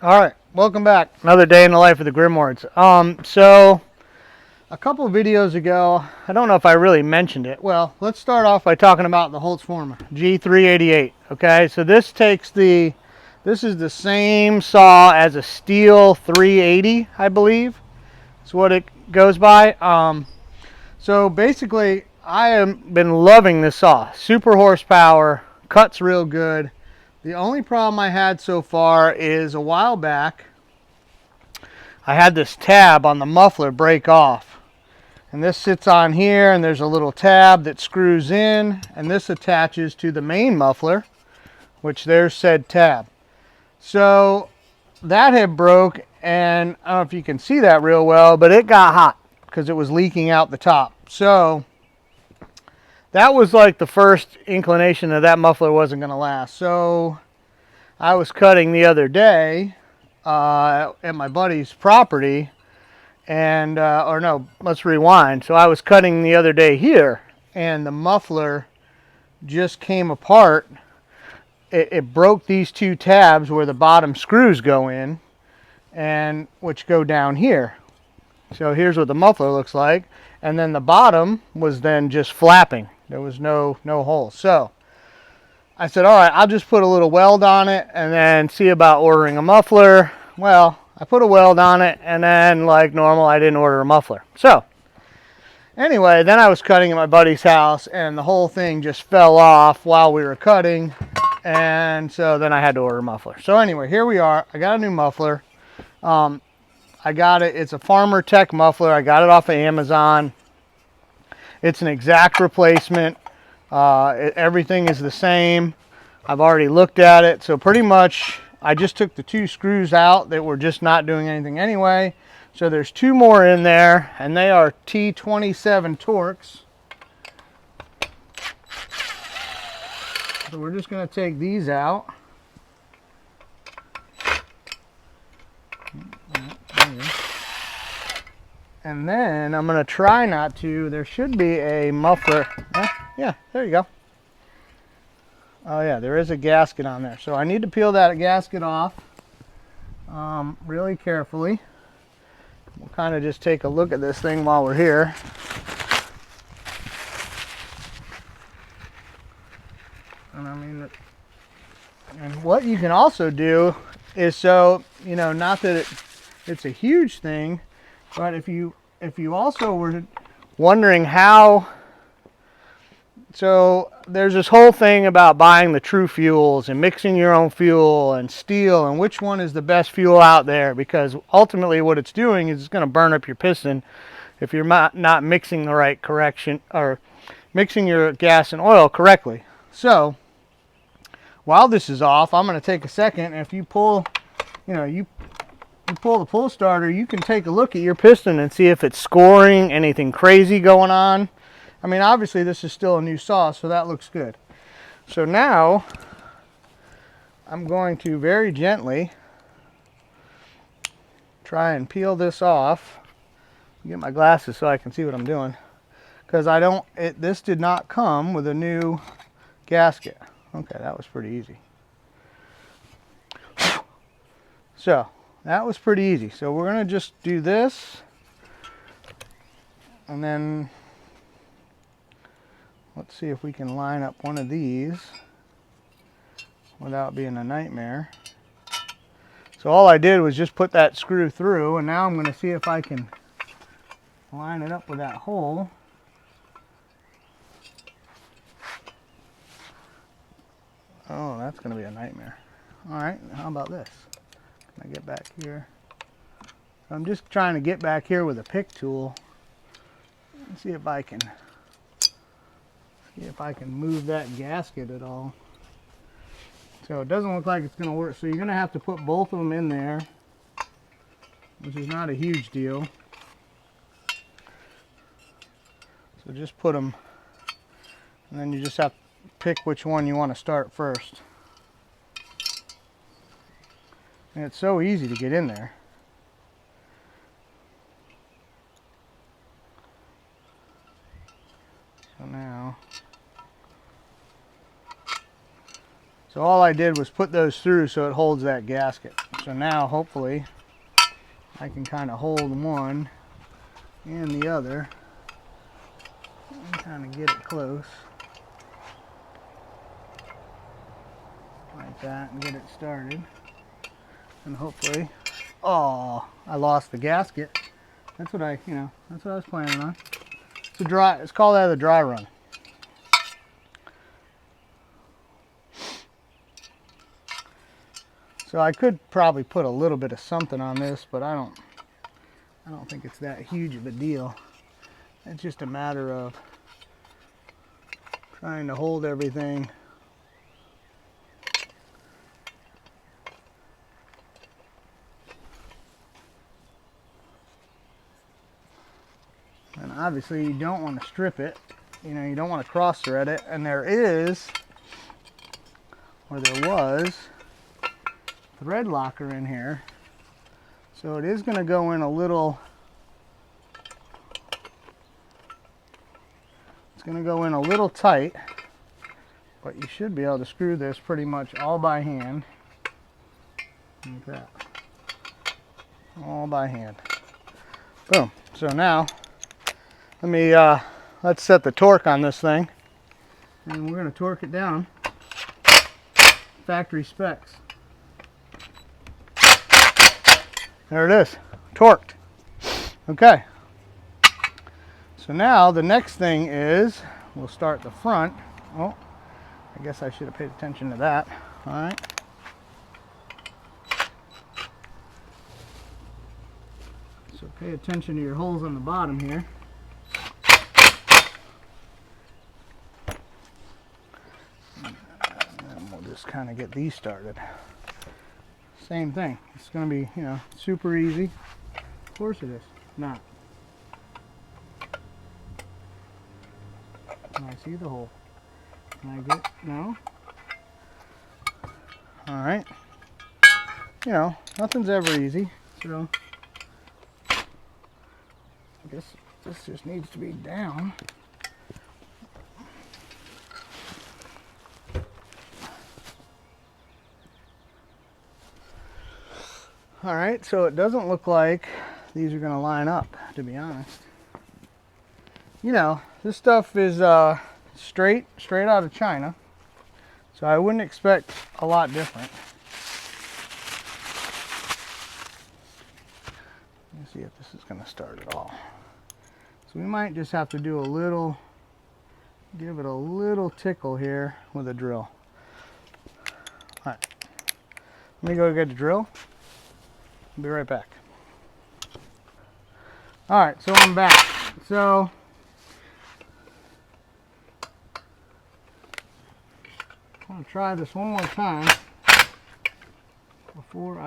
All right, welcome back. Another day in the life of the Grimoires. So a couple of videos ago, I don't know if I really mentioned it. Well, let's start off by talking about the Holzfforma G388. Okay, so this is the same saw as a steel 380, I believe. That's what it goes by. So basically, I have been loving this saw. Super horsepower, cuts real good. The only problem I had so far is a while back, I had this tab on the muffler break off. And this sits on here, and there's a little tab that screws in, and this attaches to the main muffler, which there's said tab. So that had broke, and I don't know if you can see that real well, but it got hot because it was leaking out the top. So that was like the first inclination that muffler wasn't going to last. So I was cutting the other day at my buddy's property, and or no, let's rewind. So I was cutting the other day here, and the muffler just came apart. It broke these two tabs where the bottom screws go in, and which go down here. So here's what the muffler looks like, and then the bottom was then just flapping. There was no hole. So I said, all right, I'll just put a little weld on it and then see about ordering a muffler. Well, I put a weld on it, and then like normal, I didn't order a muffler. So anyway, then I was cutting at my buddy's house, and the whole thing just fell off while we were cutting, and so then I had to order a muffler. So anyway, here we are. I got a new muffler. I got it. It's a Farmer Tech muffler. I got it off of Amazon. It's an exact replacement. Everything is the same. I've already looked at it. So pretty much I just took the two screws out that were just not doing anything anyway. So there's two more in there, and they are T27 Torx. So we're just going to take these out. And then I'm going to try not to. There should be a muffler. Yeah, there you go. Oh yeah, there is a gasket on there. So I need to peel that gasket off really carefully. We'll kind of just take a look at this thing while we're here. And I mean, and what you can also do is, so, you know, not that it's a huge thing, but if you also were wondering how, so there's this whole thing about buying the true fuels and mixing your own fuel and steel and which one is the best fuel out there, because ultimately what it's doing is it's going to burn up your piston if you're not mixing the right correction, or mixing your gas and oil correctly. So while this is off, I'm going to take a second, and if you pull, you pull the pull starter, you can take a look at your piston and see if it's scoring, anything crazy going on. I mean, obviously this is still a new saw, so that looks good. So now I'm going to very gently try and peel this off. Get my glasses so I can see what I'm doing, because this did not come with a new gasket. Okay, that was pretty easy. So that was pretty easy. So we're going to just do this, and then let's see if we can line up one of these without being a nightmare. So all I did was just put that screw through, and now I'm going to see if I can line it up with that hole. Oh, that's going to be a nightmare. All right, how about this? Can I get back here? So I'm just trying to get back here with a pick tool and see if I can move that gasket at all. So it doesn't look like it's going to work. So you're going to have to put both of them in there, which is not a huge deal. So just put them, and then you just have to pick which one you want to start first. And it's so easy to get in there. So now, so all I did was put those through so it holds that gasket. So So now hopefully I can kind of hold one and the other and kind of get it close like that and get it started. And hopefully, oh, I lost the gasket. That's what I was planning on. Let's call that a dry run. So I could probably put a little bit of something on this, but I don't think it's that huge of a deal. It's just a matter of trying to hold everything and obviously you don't want to strip it, you don't want to cross thread it, and there was thread locker in here, so it is going to go in a little, it's going to go in a little tight, but you should be able to screw this pretty much all by hand, like that, all by hand. Boom. So now let's set the torque on this thing, and we're going to torque it down factory specs. There it is, torqued. Okay, so now the next thing is we'll start the front. Oh, I guess I should have paid attention to that. All right. So pay attention to your holes on the bottom here. And then we'll just kind of get these started. Same thing. It's going to be, super easy. Of course it is. Not. Can I see the hole? Can I get, no? Alright. Nothing's ever easy. So, I guess this just needs to be down. Alright, so it doesn't look like these are going to line up, to be honest. This stuff is straight out of China, so I wouldn't expect a lot different. Let me see if this is going to start at all. So we might just have to do give it a little tickle here with a drill. Alright, let me go get the drill. I'll be right back. Alright, so I'm back. So I'm going to try this one more time before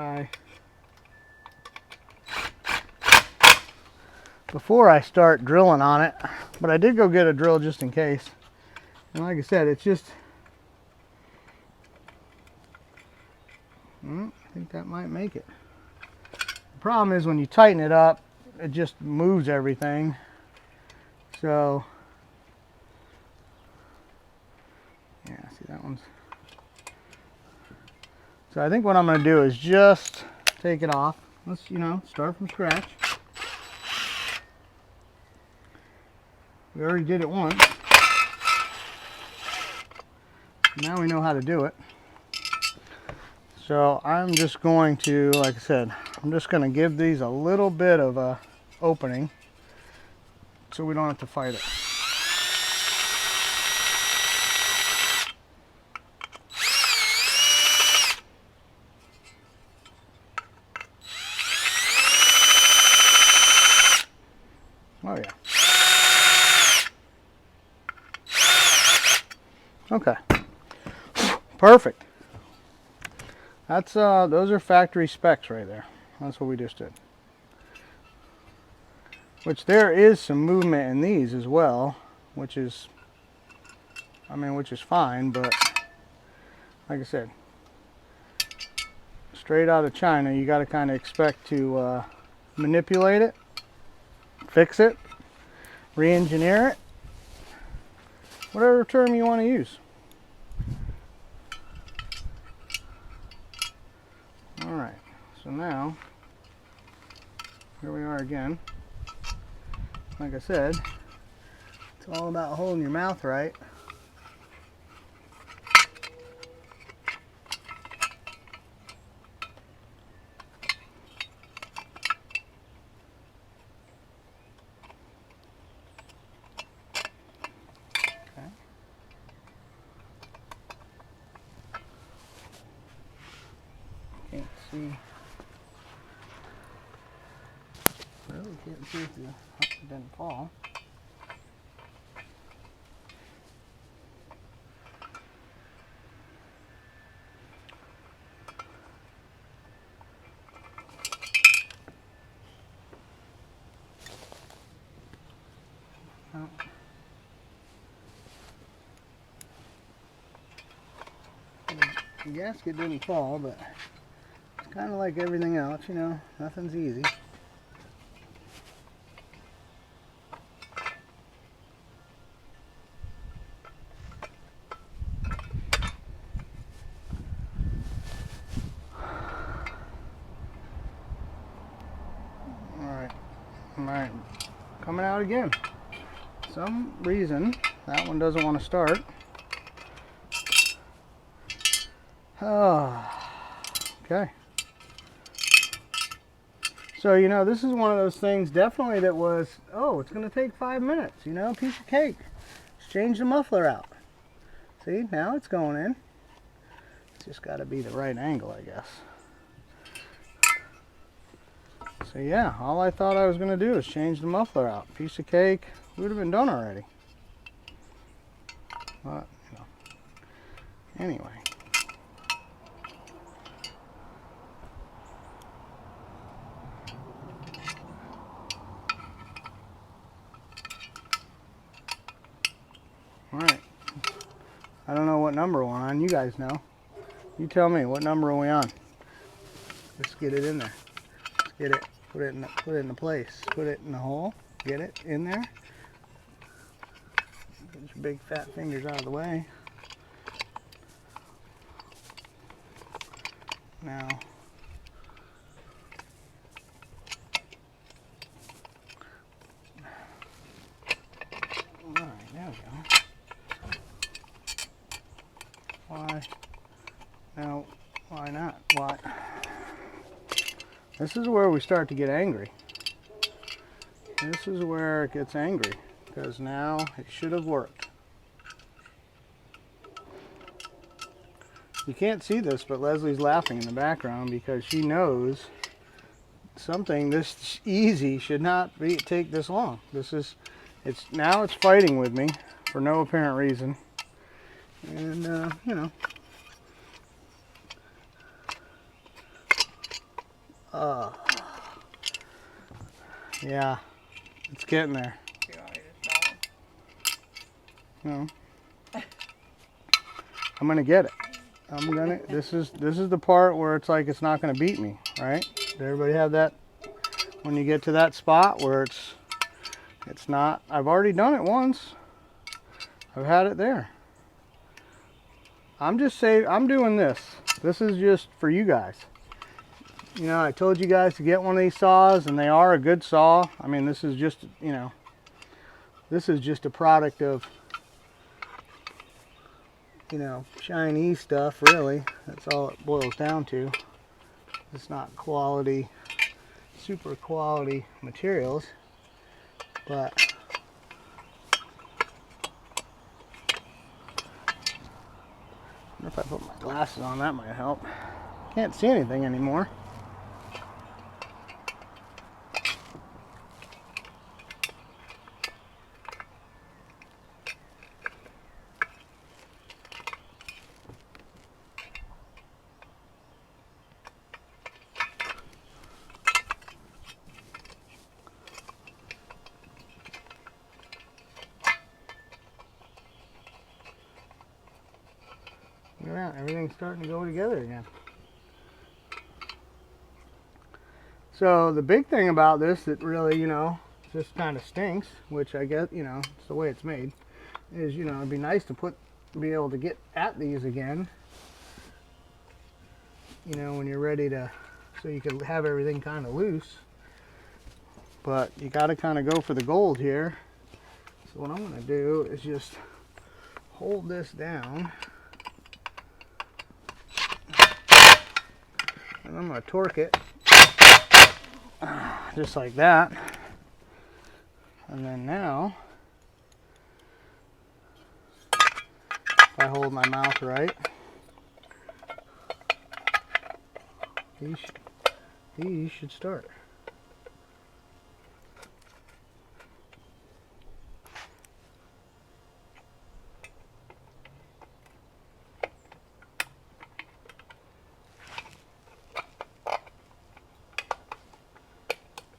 I start drilling on it. But I did go get a drill just in case. And like I said, it's just, I think that might make it. The problem is when you tighten it up, it just moves everything. So, yeah, see that one's. So I think what I'm going to do is just take it off. Let's, start from scratch. We already did it once. Now we know how to do it. So I'm just going to, like I said, I'm just going to give these a little bit of a opening so we don't have to fight it. Oh yeah. Okay. Perfect. That's those are factory specs right there. That's what we just did. Which there is some movement in these as well, which is fine, but like I said, straight out of China, you got to kind of expect to manipulate it, fix it, re-engineer it, whatever term you want to use. Alright, So now, here we are again. Like I said, it's all about holding your mouth right. Okay. Can't see. Really can't see if it didn't fall. Oh. The gasket didn't fall, but it's kind of like everything else, you know, nothing's easy. Alright, coming out again. Some reason that one doesn't want to start. Oh, okay. So, you know, this is one of those things definitely that was, oh, it's going to take 5 minutes, you know, piece of cake. Just change the muffler out. See, now it's going in. It's just got to be the right angle, I guess. So yeah, all I thought I was going to do is change the muffler out. Piece of cake, would have been done already. But, you know, anyway. Alright. I don't know what number we're on. You guys know. You tell me, what number are we on? Let's get it in there. Let's get it. Put it in the place. Put it in the hole. Get it in there. Get your big fat fingers out of the way. Now, alright, there we go. Why? Now, why not? Why? This is where we start to get angry. This is where it gets angry, because now it should have worked. You can't see this, but Leslie's laughing in the background because she knows something this easy should not take this long. Now it's fighting with me for no apparent reason. And, you know. Yeah, it's getting there. Do you want me to stop? No. I'm gonna get it. This is the part where it's like it's not gonna beat me, right? Does everybody have that? When you get to that spot where it's not. I've already done it once. I've had it there. I'm just saying, I'm doing this. This is just for you guys. You know, I told you guys to get one of these saws, and they are a good saw. I mean, this is just, you know, this is just a product of, you know, Chinese stuff, really. That's all it boils down to. It's not quality, super quality materials, but I wonder if I put my glasses on, that might help. Can't see anything anymore. Look at that, everything's starting to go together again. So the big thing about this that really, you know, just kind of stinks, which I guess, you know, it's the way it's made, is, you know, it'd be nice to be able to get at these again, you know, when you're ready to so you can have everything kind of loose. But you got to kind of go for the gold here. So what I'm going to do is just hold this down. And I'm going to torque it. Just like that. And then now, if I hold my mouth right, these should start.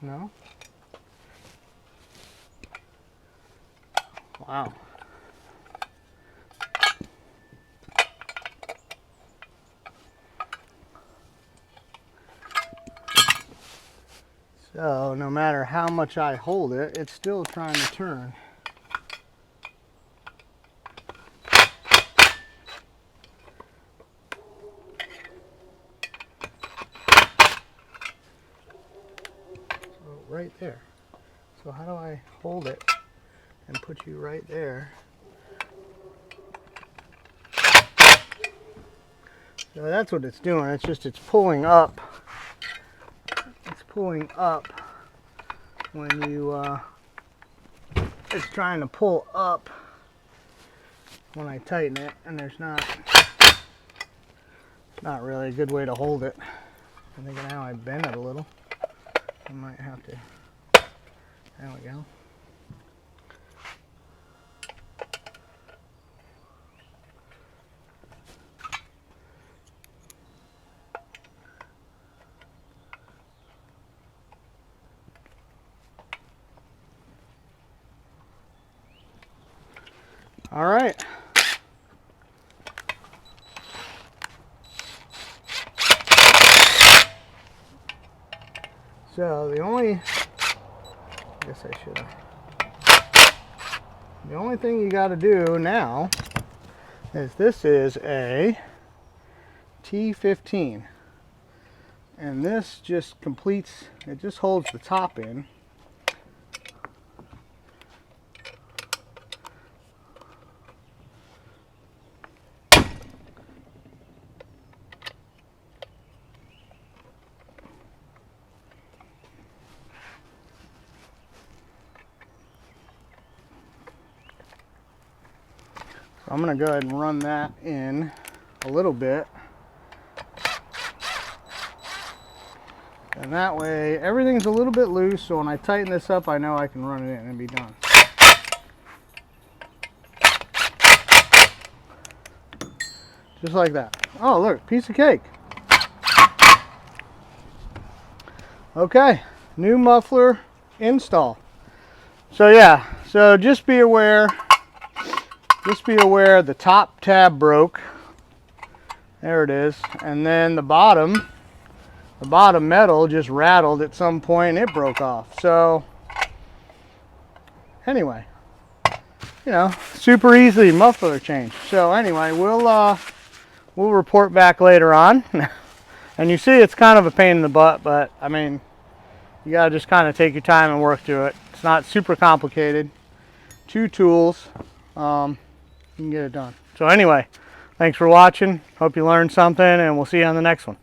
No? Wow. So no matter how much I hold it, it's still trying to turn. So right there. So how do I hold it and put you right there? So that's what it's doing. It's pulling up. It's pulling up when you, it's trying to pull up when I tighten it, and there's not really a good way to hold it. I think now I bend it a little. I might have to, there we go. All right. So the only thing you got to do now is this is a T15, and this just completes, it just holds the top in. I'm going to go ahead and run that in a little bit. And that way everything's a little bit loose, so when I tighten this up, I know I can run it in and be done. Just like that. Oh, look, piece of cake. Okay, new muffler install. So yeah, so just be aware the top tab broke. There it is. And then the bottom metal just rattled at some point and it broke off. So anyway, you know, super easy muffler change. So anyway, we'll report back later on. And you see it's kind of a pain in the butt, but I mean, you gotta just kind of take your time and work through it. It's not super complicated. 2 tools, you can get it done. So anyway, thanks for watching. Hope you learned something, and we'll see you on the next one.